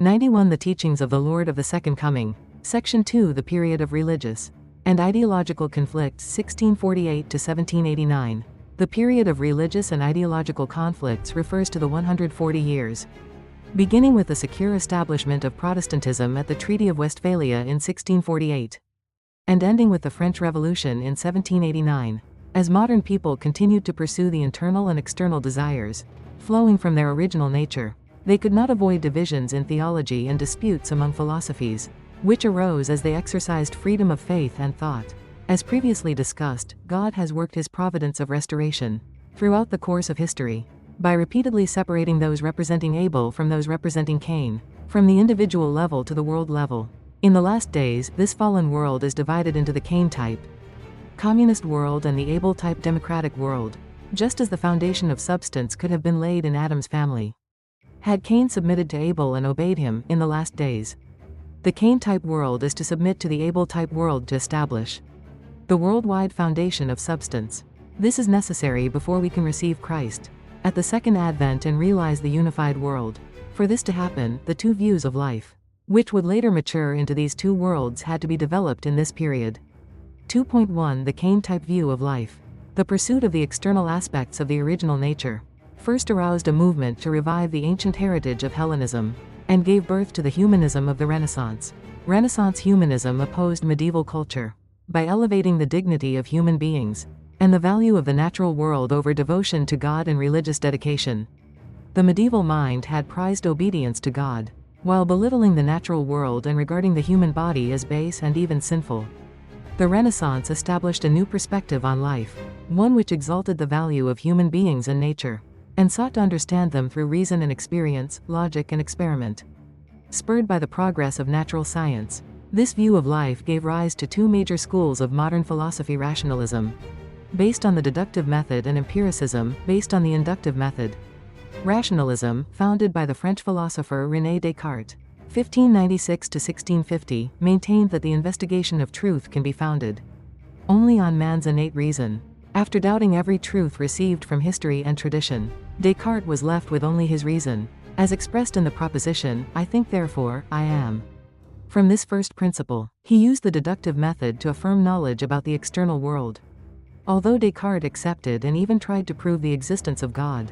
91 The Teachings of the Lord of the Second Coming. Section 2 The Period of Religious and Ideological Conflicts 1648 to 1789. The period of religious and ideological conflicts refers to the 140 years, beginning with the secure establishment of Protestantism at the Treaty of Westphalia in 1648, and ending with the French Revolution in 1789. As modern people continued to pursue the internal and external desires, flowing from their original nature, they could not avoid divisions in theology and disputes among philosophies, which arose as they exercised freedom of faith and thought. As previously discussed, God has worked his providence of restoration throughout the course of history, by repeatedly separating those representing Abel from those representing Cain, from the individual level to the world level. In the last days, this fallen world is divided into the Cain-type communist world and the Abel-type democratic world, just as the foundation of substance could have been laid in Adam's family had Cain submitted to Abel and obeyed him in the last days. The Cain-type world is to submit to the Abel-type world to establish the worldwide foundation of substance. This is necessary before we can receive Christ at the second advent and realize the unified world. For this to happen, the two views of life, which would later mature into these two worlds, had to be developed in this period. 2.1 The Cain-type view of life. The pursuit of the external aspects of the original nature first aroused a movement to revive the ancient heritage of Hellenism, and gave birth to the humanism of the Renaissance. Renaissance humanism opposed medieval culture by elevating the dignity of human beings and the value of the natural world over devotion to God and religious dedication. The medieval mind had prized obedience to God, while belittling the natural world and regarding the human body as base and even sinful. The Renaissance established a new perspective on life, one which exalted the value of human beings and nature, and sought to understand them through reason and experience, logic and experiment. Spurred by the progress of natural science, this view of life gave rise to two major schools of modern philosophy: rationalism, based on the deductive method, and empiricism, based on the inductive method. Rationalism, founded by the French philosopher René Descartes, 1596 to 1650, maintained that the investigation of truth can be founded only on man's innate reason. After doubting every truth received from history and tradition, Descartes was left with only his reason, as expressed in the proposition, "I think therefore, I am." From this first principle, he used the deductive method to affirm knowledge about the external world. Although Descartes accepted and even tried to prove the existence of God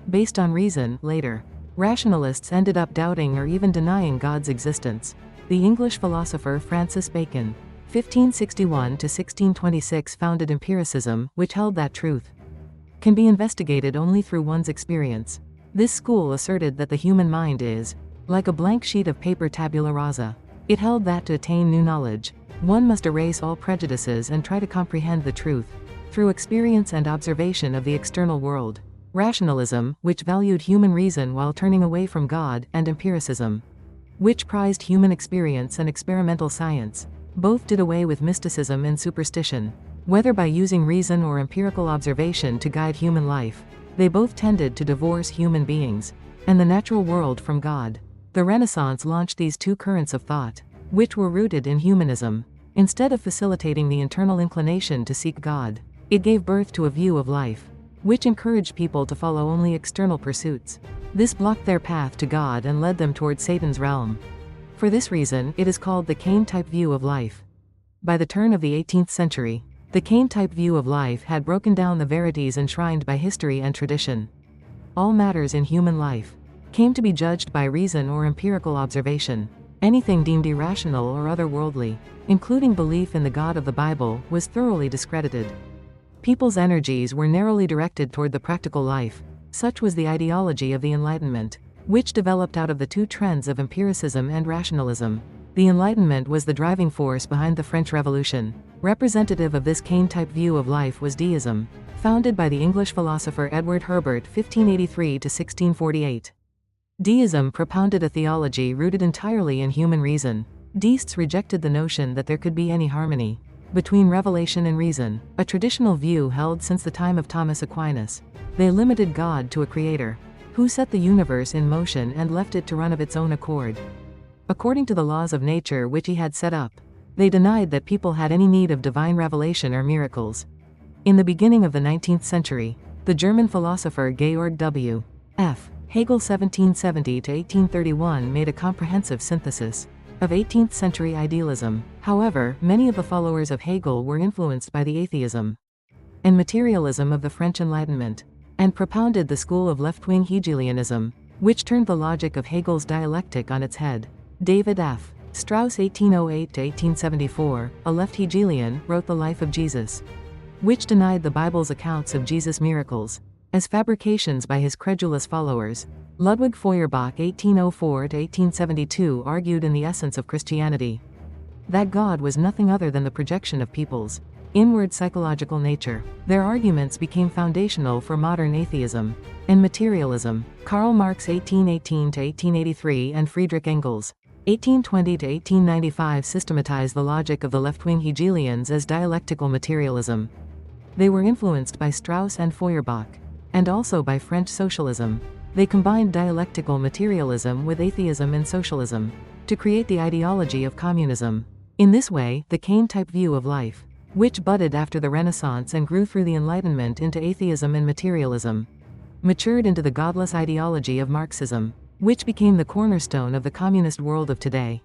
based on reason, later, rationalists ended up doubting or even denying God's existence. The English philosopher Francis Bacon, 1561 to 1626, founded empiricism, which held that truth can be investigated only through one's experience. This school asserted that the human mind is like a blank sheet of paper, tabula rasa. It held that to attain new knowledge, one must erase all prejudices and try to comprehend the truth through experience and observation of the external world. Rationalism, which valued human reason while turning away from God, and empiricism, which prized human experience and experimental science, both did away with mysticism and superstition. Whether by using reason or empirical observation to guide human life, they both tended to divorce human beings and the natural world from God. The Renaissance launched these two currents of thought, which were rooted in humanism. Instead of facilitating the internal inclination to seek God, it gave birth to a view of life which encouraged people to follow only external pursuits. This blocked their path to God and led them toward Satan's realm. For this reason, it is called the Cain-type view of life. By the turn of the 18th century, the Cain-type view of life had broken down the verities enshrined by history and tradition. All matters in human life came to be judged by reason or empirical observation. Anything deemed irrational or otherworldly, including belief in the God of the Bible, was thoroughly discredited. People's energies were narrowly directed toward the practical life. Such was the ideology of the Enlightenment, which developed out of the two trends of empiricism and rationalism. The Enlightenment was the driving force behind the French Revolution. Representative of this Cain-type view of life was deism, founded by the English philosopher Edward Herbert, 1583 to 1648. Deism propounded a theology rooted entirely in human reason. Deists rejected the notion that there could be any harmony between revelation and reason, a traditional view held since the time of Thomas Aquinas. They limited God to a creator who set the universe in motion and left it to run of its own accord, according to the laws of nature which he had set up. They denied that people had any need of divine revelation or miracles. In the beginning of the 19th century, the German philosopher Georg W. F. Hegel 1770 to 1831 made a comprehensive synthesis of 18th century idealism. However, many of the followers of Hegel were influenced by the atheism and materialism of the French Enlightenment, and propounded the school of left-wing Hegelianism, which turned the logic of Hegel's dialectic on its head. David F. Strauss 1808 to 1874, a left Hegelian, wrote The Life of Jesus, which denied the Bible's accounts of Jesus' miracles as fabrications by his credulous followers. Ludwig Feuerbach 1804 to 1872 argued in the essence of Christianity that God was nothing other than the projection of people's inward psychological nature. Their arguments became foundational for modern atheism and materialism. Karl Marx 1818 to 1883 and Friedrich Engels 1820 to 1895 systematized the logic of the left-wing Hegelians as dialectical materialism. They were influenced by Strauss and Feuerbach, and also by French socialism. They combined dialectical materialism with atheism and socialism to create the ideology of communism. In this way, the Cain-type view of life, which budded after the Renaissance and grew through the Enlightenment into atheism and materialism, matured into the godless ideology of Marxism, which became the cornerstone of the communist world of today.